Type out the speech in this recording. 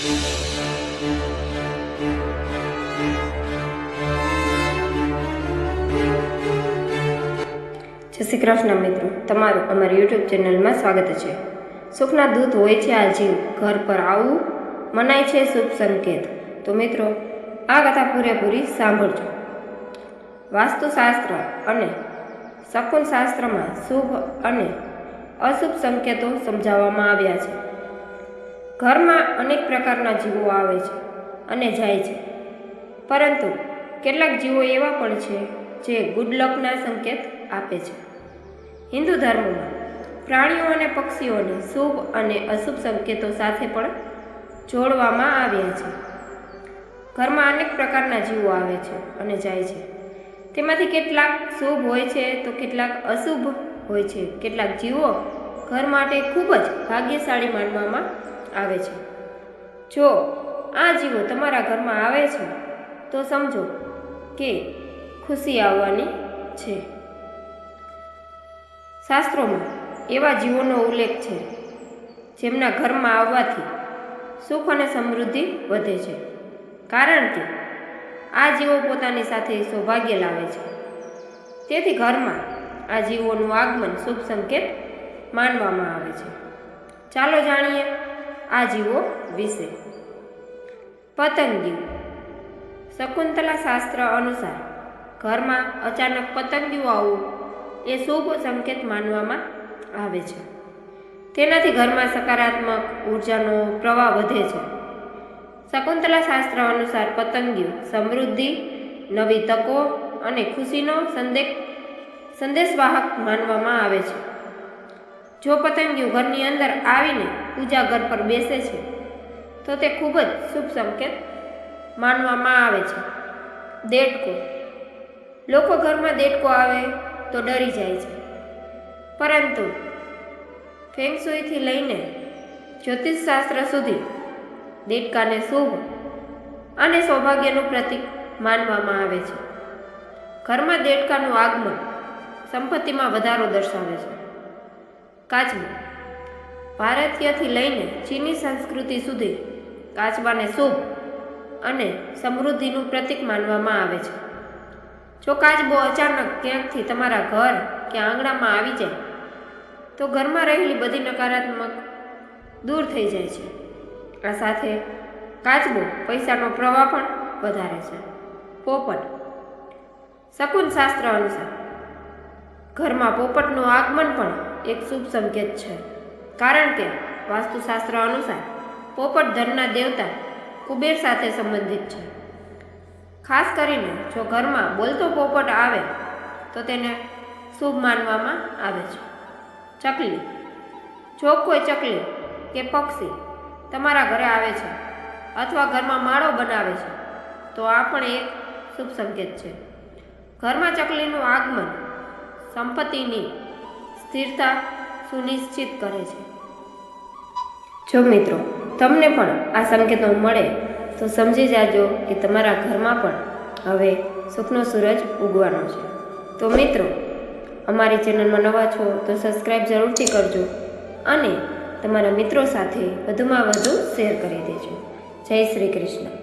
જય શ્રી કૃષ્ણ મિત્રો, તમારું અમારી યુટ્યુબ ચેનલમાં સ્વાગત છે। સુખના દૂત હોય છે આ જીવ, ઘર પર આવવું મનાય છે શુભ સંકેત। તો મિત્રો, આ કથા પૂરેપૂરી સાંભળજો। વાસ્તુશાસ્ત્ર અને શકુનશાસ્ત્રમાં શુભ અને અશુભ સંકેતો સમજાવવામાં આવ્યા છે। ઘરમાં અનેક પ્રકારના જીવો આવે છે અને જાય છે, પરંતુ કેટલાક જીવો એવા પણ છે જે ગુડ લકના સંકેત આપે છે। હિન્દુ ધર્મમાં પ્રાણીઓ અને પક્ષીઓને શુભ અને અશુભ સંકેતો સાથે પણ જોડવામાં આવ્યા છે। ઘરમાં અનેક પ્રકારના જીવો આવે છે અને જાય છે, તેમાંથી કેટલાક શુભ હોય છે તો કેટલાક અશુભ હોય છે। કેટલાક જીવો ઘર માટે ખૂબ જ ભાગ્યશાળી માનવામાં આવે છે। જો આ જીવો તમારા ઘરમાં આવે છે તો સમજો કે ખુશી આવવાની છે। શાસ્ત્રોમાં એવા જીવોનો ઉલ્લેખ છે જેમના ઘરમાં આવવાથી સુખ અને સમૃદ્ધિ વધે છે, કારણ કે આ જીવો પોતાની સાથે સૌભાગ્ય લાવે છે। તેથી ઘરમાં આ જીવોનું આગમન શુભ સંકેત માનવામાં આવે છે। ચાલો જાણીએ આ જીવો વિશે। પતંગિયું। શકુંતલા શાસ્ત્ર અનુસાર ઘરમાં અચાનક પતંગિયું આવવું એ શુભ સંકેત માનવામાં આવે છે। તેનાથી ઘરમાં સકારાત્મક ઉર્જાનો પ્રવાહ વધે છે। શકુંતલા શાસ્ત્ર અનુસાર પતંગિયું સમૃદ્ધિ, નવી તકો અને ખુશીનો સંદેશવાહક માનવામાં આવે છે। જો પતંગિયું ઘરની અંદર આવીને પૂજા ઘર પર બેસે છે તો તે ખૂબ જ શુભ સંકેત માનવામાં આવે છે। દેડકો। લોકો ઘરમાં દેડકો આવે તો ડરી જાય છે, પરંતુ ફેંગશુઈથી લઈને જ્યોતિષશાસ્ત્ર સુધી દેડકાને શુભ અને સૌભાગ્યનું પ્રતીક માનવામાં આવે છે। ઘરમાં દેડકાનું આગમન સંપત્તિમાં વધારો દર્શાવે છે। કાચબો। ભારતીયથી લઈને ચીની સંસ્કૃતિ સુધી કાચબાને શુભ અને સમૃદ્ધિનું પ્રતીક માનવામાં આવે છે। જો કાચબો અચાનક ક્યાંકથી તમારા ઘર કે આંગણામાં આવી જાય તો ઘરમાં રહેલી બધી નકારાત્મક દૂર થઈ જાય છે। આ સાથે કાચબો પૈસાનો પ્રવાહ પણ વધારે છે। પોપટ। શકુનશાસ્ત્ર અનુસાર ઘરમાં પોપટનું આગમન પણ એક શુભ સંકેત છે, કારણ કે વાસ્તુશાસ્ત્ર અનુસાર પોપટ ધનના દેવતા કુબેર સાથે સંબંધિત છે। ખાસ કરીને જો ઘરમાં બોલતો પોપટ આવે તો તેને શુભ માનવામાં આવે છે। ચકલી। જો કોઈ ચકલી કે પક્ષી તમારા ઘરે આવે છે અથવા ઘરમાં માળો બનાવે છે તો આ પણ એક શુભ સંકેત છે। ઘરમાં ચકલીનું આગમન સંપત્તિની સ્થિરતા સુનિશ્ચિત કરે છે। જો મિત્રો, તમને પણ આ સંકેતો મળે તો સમજી જાજો કે તમારા ઘરમાં પણ હવે સુખનો સૂરજ ઉગવાનો છે। તો મિત્રો, અમારી ચેનલમાં નવા છો તો સબસ્ક્રાઈબ જરૂરથી કરજો અને તમારા મિત્રો સાથે વધુમાં વધુ શેર કરી દેજો। જય શ્રી કૃષ્ણ।